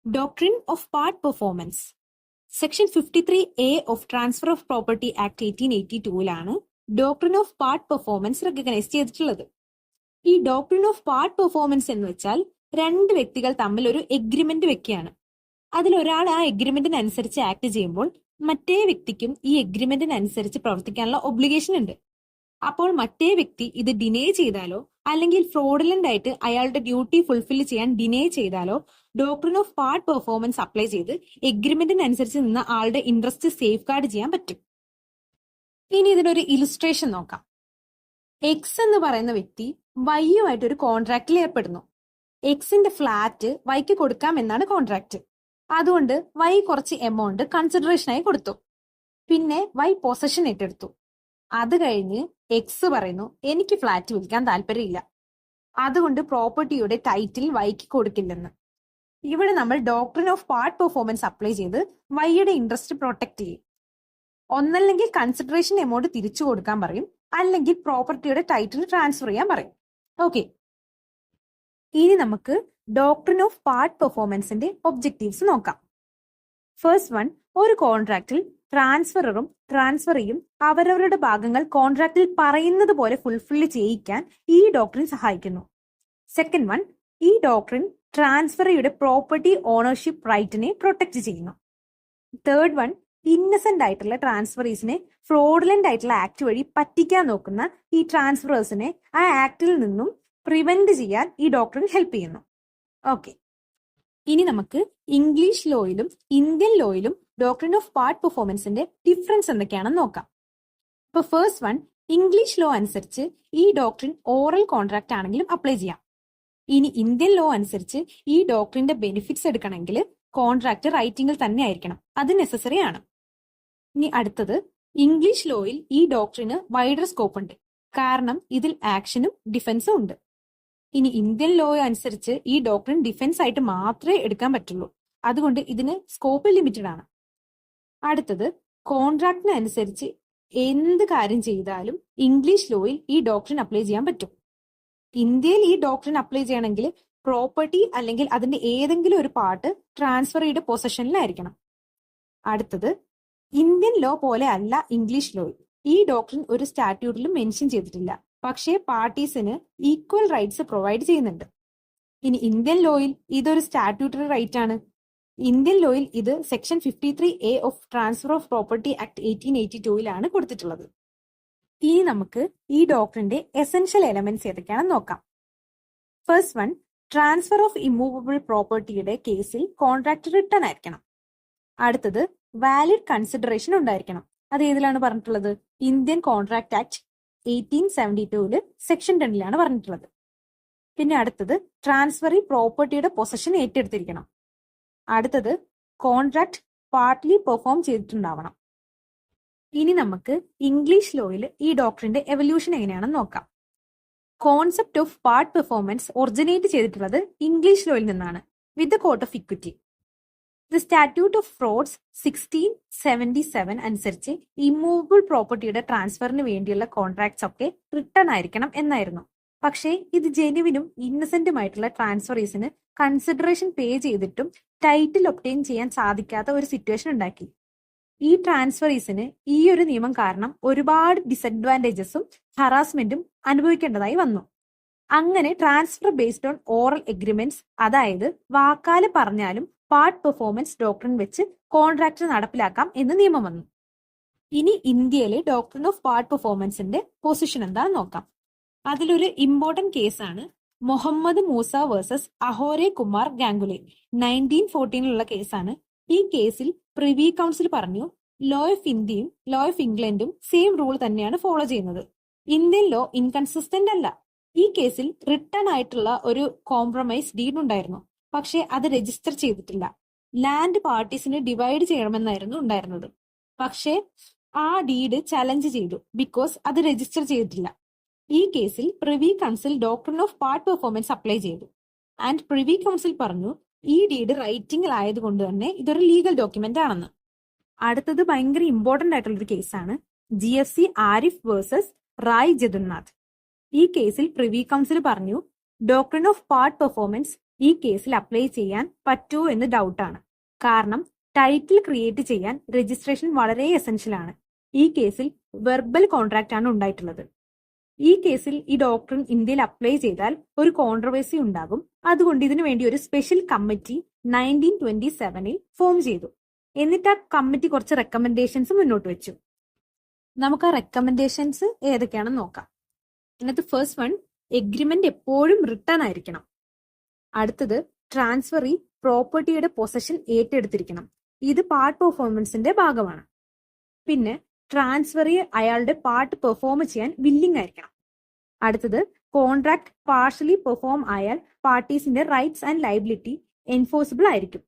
Doctrine of Part Performance. Section 53A of transfer of property act 1882 doctrine of part performance recognise ചെയ്തിട്ടുള്ളത്. ഈ doctrine of part performance എന്ന് വെച്ചാൽ രണ്ട് വ്യക്തികൾ തമ്മിൽ ഒരു എഗ്രിമെന്റ് വെക്കുകയാണ്. അതിലൊരാൾ ആ എഗ്രിമെന്റിനനുസരിച്ച് ആക്ട് ചെയ്യുമ്പോൾ മറ്റേ വ്യക്തിക്കും ഈ എഗ്രിമെന്റിനനുസരിച്ച് പ്രവർത്തിക്കാനുള്ള ഒബ്ലിഗേഷൻ ഉണ്ട്. അപ്പോൾ മറ്റേ വ്യക്തി ഇത് ഡിനേ ചെയ്താലോ അല്ലെങ്കിൽ ഫ്രോഡുലന്റ് ആയിട്ട് അയാളുടെ ഡ്യൂട്ടി ഫുൾഫിൽ ചെയ്യാൻ ഡിനേ ചെയ്താലോ doctrine of part performance apply ചെയ്ത് എഗ്രിമെന്റിനനുസരിച്ച് നിന്ന് ആളുടെ ഇൻട്രസ്റ്റ് സേഫ് ഗാർഡ് ചെയ്യാൻ പറ്റും. ഇനി ഇതിനൊരു ഇലുസ്ട്രേഷൻ നോക്കാം. എക്സ് എന്ന് പറയുന്ന വ്യക്തി വൈയുമായിട്ട് ഒരു കോൺട്രാക്റ്റിൽ ഏർപ്പെടുന്നു. എക്സിന്റെ ഫ്ലാറ്റ് വൈക്ക് കൊടുക്കാം എന്നാണ് കോൺട്രാക്ട്. അതുകൊണ്ട് വൈ കുറച്ച് എമൗണ്ട് കൺസിഡറേഷനായി കൊടുത്തു. പിന്നെ വൈ പൊസഷൻ ഏറ്റെടുത്തു. അത് കഴിഞ്ഞ് എക്സ് പറയുന്നു എനിക്ക് ഫ്ലാറ്റ് വിൽക്കാൻ താല്പര്യമില്ല, അതുകൊണ്ട് പ്രോപ്പർട്ടിയുടെ ടൈറ്റിൽ വൈക്ക് കൊടുക്കില്ലെന്ന്. ഇവിടെ നമ്മൾ doctrine of part performance apply ചെയ്ത് വൈയുടെ ഇൻട്രസ്റ്റ് പ്രൊട്ടക്ട് ചെയ്യും. ഒന്നല്ലെങ്കിൽ കൺസിഡറേഷൻ എമൗണ്ട് തിരിച്ചു കൊടുക്കാൻ പറയും, അല്ലെങ്കിൽ പ്രോപ്പർട്ടിയുടെ ടൈറ്റിൽ ട്രാൻസ്ഫർ ചെയ്യാൻ പറയും. ഓക്കെ, ഇനി നമുക്ക് ഡോക്ട്രിൻ ഓഫ് പാർട്ട് പെർഫോമൻസിന്റെ ഒബ്ജക്റ്റീവ്സ് നോക്കാം. ഫസ്റ്റ് വൺ, ഒരു കോൺട്രാക്റ്റിൽ ട്രാൻസ്ഫറും ട്രാൻസ്ഫറിയും അവരവരുടെ ഭാഗങ്ങൾ കോൺട്രാക്റ്റിൽ പറയുന്നത് പോലെ ഫുൾഫിൽ ചെയ്യിക്കാൻ ഈ ഡോക്ട്രിൻ സഹായിക്കുന്നു. സെക്കൻഡ് വൺ, ഈ ഡോക്ട്രിൻ ട്രാൻസ്ഫറിയുടെ പ്രോപ്പർട്ടി ഓണർഷിപ്പ് റൈറ്റിനെ പ്രൊട്ടക്ട് ചെയ്യുന്നു. തേർഡ് വൺ, ഇന്നസെന്റ് ആയിട്ടുള്ള ട്രാൻസ്ഫറീസിനെ ഫ്രോഡുലന്റ് ആയിട്ടുള്ള ആക്ട് വഴി പറ്റിക്കാൻ നോക്കുന്ന ഈ ട്രാൻസ്ഫറേഴ്സിനെ ആ ആക്ടിൽ നിന്നും പ്രിവെന്റ് ചെയ്യാൻ ഈ ഡോക്ട്രിൻ ഹെൽപ്പ് ചെയ്യുന്നു. ഓക്കെ, ഇനി നമുക്ക് ഇംഗ്ലീഷ് ലോയിലും ഇന്ത്യൻ ലോയിലും ഡോക്ട്രിൻ ഓഫ് പാർട്ട് പെർഫോമൻസിന്റെ ഡിഫറൻസ് എന്തൊക്കെയാണെന്ന് നോക്കാം. ഇപ്പൊ ഫസ്റ്റ് വൺ, ഇംഗ്ലീഷ് ലോ അനുസരിച്ച് ഈ ഡോക്ട്രിൻ ഓറൽ കോൺട്രാക്ട് ആണെങ്കിലും അപ്ലൈ ചെയ്യാം. ഇനി ഇന്ത്യൻ ലോ അനുസരിച്ച് ഈ ഡോക്ട്രിന്റെ ബെനിഫിറ്റ്സ് എടുക്കണമെങ്കിൽ കോൺട്രാക്ട് റൈറ്റിംഗിൽ തന്നെ ആയിരിക്കണം, അത് നെസസറി ആണ്. ഇനി അടുത്തത്, ഇംഗ്ലീഷ് ലോയിൽ ഈ ഡോക്ട്രിന് വൈഡർ സ്കോപ്പ് ഉണ്ട്, കാരണം ഇതിൽ ആക്ഷനും ഡിഫൻസും ഉണ്ട്. ഇനി ഇന്ത്യൻ ലോ അനുസരിച്ച് ഈ ഡോക്ട്രിൻ ഡിഫൻസ് ആയിട്ട് മാത്രമേ എടുക്കാൻ പറ്റുള്ളൂ, അതുകൊണ്ട് ഇതിന് സ്കോപ്പ് ലിമിറ്റഡ് ആണ്. അടുത്തത്, കോൺട്രാക്ടിന് അനുസരിച്ച് എന്ത് കാര്യം ചെയ്താലും ഇംഗ്ലീഷ് ലോയിൽ ഈ ഡോക്ട്രിൻ അപ്ലൈ ചെയ്യാൻ പറ്റും. ഇന്ത്യയിൽ ഈ ഡോക്ട്രിൻ അപ്ലൈ ചെയ്യണമെങ്കിൽ പ്രോപ്പർട്ടി അല്ലെങ്കിൽ അതിന്റെ ഏതെങ്കിലും ഒരു പാർട്ട് ട്രാൻസ്ഫറിയുടെ പൊസഷനിലായിരിക്കണം. അടുത്തത്, ഇന്ത്യൻ ലോ പോലെ അല്ല ഇംഗ്ലീഷ് ലോയിൽ ഈ ഡോക്ട്രിൻ ഒരു സ്റ്റാറ്റ്യൂട്ടിലും മെൻഷൻ ചെയ്തിട്ടില്ല, പക്ഷേ പാർട്ടീസിന് ഈക്വൽ റൈറ്റ്സ് പ്രൊവൈഡ് ചെയ്യുന്നുണ്ട്. ഇനി ഇന്ത്യൻ ലോയിൽ ഇതൊരു സ്റ്റാറ്റ്യൂട്ടറി റൈറ്റ് ആണ്. ഇന്ത്യൻ ലോയിൽ ഇത് section 53A of transfer of property act 1882 കൊടുത്തിട്ടുള്ളത്. ഇനി നമുക്ക് ഈ ഡോക്ട്രിന്റെ എസെൻഷ്യൽ എലമെന്റ്സ് ഏതൊക്കെയാണെന്ന് നോക്കാം. First one, transfer of immovable പ്രോപ്പർട്ടിയുടെ കേസിൽ കോൺട്രാക്ട് റിട്ടേൺ ആയിരിക്കണം. അടുത്തത്, വാലിഡ് കൺസിഡറേഷൻ ഉണ്ടായിരിക്കണം. അത് ഏതിലാണ് പറഞ്ഞിട്ടുള്ളത്? ഇന്ത്യൻ കോൺട്രാക്ട് ആക്ട് 1872 സെക്ഷൻ 10 പറഞ്ഞിട്ടുള്ളത്. പിന്നെ അടുത്തത്, ട്രാൻസ്ഫറി പ്രോപ്പർട്ടിയുടെ പൊസഷൻ ഏറ്റെടുത്തിരിക്കണം. അടുത്തത്, കോൺട്രാക്ട് പാർട്ട്ലി പെർഫോം ചെയ്തിട്ടുണ്ടാവണം. ഇനി നമുക്ക് ഇംഗ്ലീഷ് ലോയിൽ ഈ ഡോക്ട്രിന്റെ എവല്യൂഷൻ എങ്ങനെയാണെന്ന് നോക്കാം. Concept of part performance originate ചെയ്തിട്ടുള്ളത് ഇംഗ്ലീഷ് ലോയിൽ നിന്നാണ്, with the court of equity. The statute of fruits 1677 അനുസരിച്ച് ഇമ്മൂവബിൾ പ്രോപ്പർട്ടിയുടെ ട്രാൻസ്ഫറിന് വേണ്ടിയുള്ള കോൺട്രാക്ട്സ് ഒക്കെ റിട്ടേൺ ആയിരിക്കണം എന്നായിരുന്നു. പക്ഷേ ഇത് ജെനുവിനും ഇന്നസെന്റുമായിട്ടുള്ള ട്രാൻസ്ഫറീസിന് കൺസിഡറേഷൻ പേ ചെയ്തിട്ടും ടൈറ്റിൽ ഒബ്റ്റെയിൻ ചെയ്യാൻ സാധിക്കാത്ത ഒരു സിറ്റുവേഷൻ ഉണ്ടാക്കി. ഈ ട്രാൻസ്ഫറീസിന് ഈ ഒരു നിയമം കാരണം ഒരുപാട് ഡിസഡ്വാൻറ്റേജസും ഹറാസ്മെന്റും അനുഭവിക്കേണ്ടതായി വന്നു. അങ്ങനെ transfer based on oral agreements, അതായത് വാക്കാല് പറഞ്ഞാലും പാർട്ട് പെർഫോമൻസ് ഡോക്ട്രിൻ വെച്ച് കോൺട്രാക്ട് നടപ്പിലാക്കാം എന്ന് നിയമം വന്നു. ഇനി ഇന്ത്യയിലെ ഡോക്ട്രിൻ ഓഫ് പാർട്ട് പെർഫോമൻസിന്റെ പൊസിഷൻ എന്താണെന്ന് നോക്കാം. അതിലൊരു ഇമ്പോർട്ടന്റ് കേസാണ് മുഹമ്മദ് മൂസ വേഴ്സസ് അഹോരെ കുമാർ ഗാംഗുലി 1914 കേസാണ്. ഈ കേസിൽ പ്രിവി കൗൺസിൽ പറഞ്ഞു ലോ ഓഫ് ഇന്ത്യയും ലോ ഓഫ് ഇംഗ്ലണ്ടും സെയിം റൂൾ തന്നെയാണ് ഫോളോ ചെയ്യുന്നത്, ഇന്ത്യൻ ലോ ഇൻകൺസിസ്റ്റന്റ് അല്ല. ഈ കേസിൽ റിട്ടേൺ ആയിട്ടുള്ള ഒരു കോംപ്രമൈസ് ഡീഡ് ഉണ്ടായിരുന്നു, പക്ഷെ അത് രജിസ്റ്റർ ചെയ്തിട്ടില്ല. ലാൻഡ് പാർട്ടീസിന് ഡിവൈഡ് ചെയ്യണമെന്നായിരുന്നു ഉണ്ടായിരുന്നത്, പക്ഷെ ആ ഡീഡ് ചലഞ്ച് ചെയ്തു ബിക്കോസ് അത് രജിസ്റ്റർ ചെയ്തിട്ടില്ല. ഈ കേസിൽ privy council doctrine of part performance apply ചെയ്തു. ആൻഡ് പ്രിവി കൗൺസിൽ പറഞ്ഞു ഈ ഡീഡ് റൈറ്റിംഗിൽ ആയതുകൊണ്ട് തന്നെ ഇതൊരു ലീഗൽ ഡോക്യുമെന്റ് ആണെന്ന്. അടുത്തത് ഭയങ്കര ഇമ്പോർട്ടന്റ് ആയിട്ടുള്ളൊരു കേസാണ് GFC ആരിഫ് വേഴ്സസ് റായ് ജഗന്നാഥ്. ഈ കേസിൽ പ്രിവി കൗൺസിൽ പറഞ്ഞു ഡോക്ട്രിൻ ഓഫ് പാർട്ട് പെർഫോമൻസ് ഈ കേസിൽ അപ്ലൈ ചെയ്യാൻ പറ്റുമോ എന്ന് ഡൗട്ടാണ്. കാരണം ടൈറ്റിൽ ക്രിയേറ്റ് ചെയ്യാൻ രജിസ്ട്രേഷൻ വളരെ എസെൻഷ്യൽ ആണ്. ഈ കേസിൽ വെർബൽ കോൺട്രാക്റ്റ് ആണ് ഉണ്ടായിട്ടുള്ളത്. ഈ കേസിൽ ഈ ഡോക്ട്രിൻ ഇന്ത്യയിൽ അപ്ലൈ ചെയ്താൽ ഒരു കോൺട്രവേഴ്സി ഉണ്ടാകും. അതുകൊണ്ട് ഇതിനു വേണ്ടി ഒരു സ്പെഷ്യൽ കമ്മിറ്റി 1927 ഫോം ചെയ്തു. എന്നിട്ട് ആ കമ്മിറ്റി കുറച്ച് റെക്കമെൻഡേഷൻസ് മുന്നോട്ട് വെച്ചു. നമുക്ക് ആ റെക്കമെൻഡേഷൻസ് ഏതൊക്കെയാണെന്ന് നോക്കാം. ഇതിനകത്ത് ഫസ്റ്റ് വൺ, എഗ്രിമെന്റ് എപ്പോഴും റിട്ടേൺ ആയിരിക്കണം. അടുത്തത്, ട്രാൻസ്ഫറി പ്രോപ്പർട്ടിയുടെ പൊസഷൻ ഏറ്റെടുത്തിരിക്കണം. ഇത് പാർട്ട് പെർഫോമൻസിന്റെ ഭാഗമാണ്. പിന്നെ ട്രാൻസ്ഫറി അയാളുടെ പാർട്ട് പെർഫോം ചെയ്യാൻ വില്ലിംഗ് ആയിരിക്കണം. അടുത്തത്, കോൺട്രാക്ട് പാർഷ്യലി പെർഫോം ആയാൽ പാർട്ടീസിന്റെ റൈറ്റ്സ് ആൻഡ് ലയബിലിറ്റി എൻഫോഴ്സിബിൾ ആയിരിക്കും.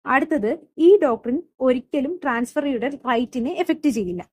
അടുത്തത്, ഈ ഡോക്ട്രിൻ ഒരിക്കലും ട്രാൻസ്ഫറിയുടെ റൈറ്റിനെ എഫക്ട് ചെയ്യില്ല.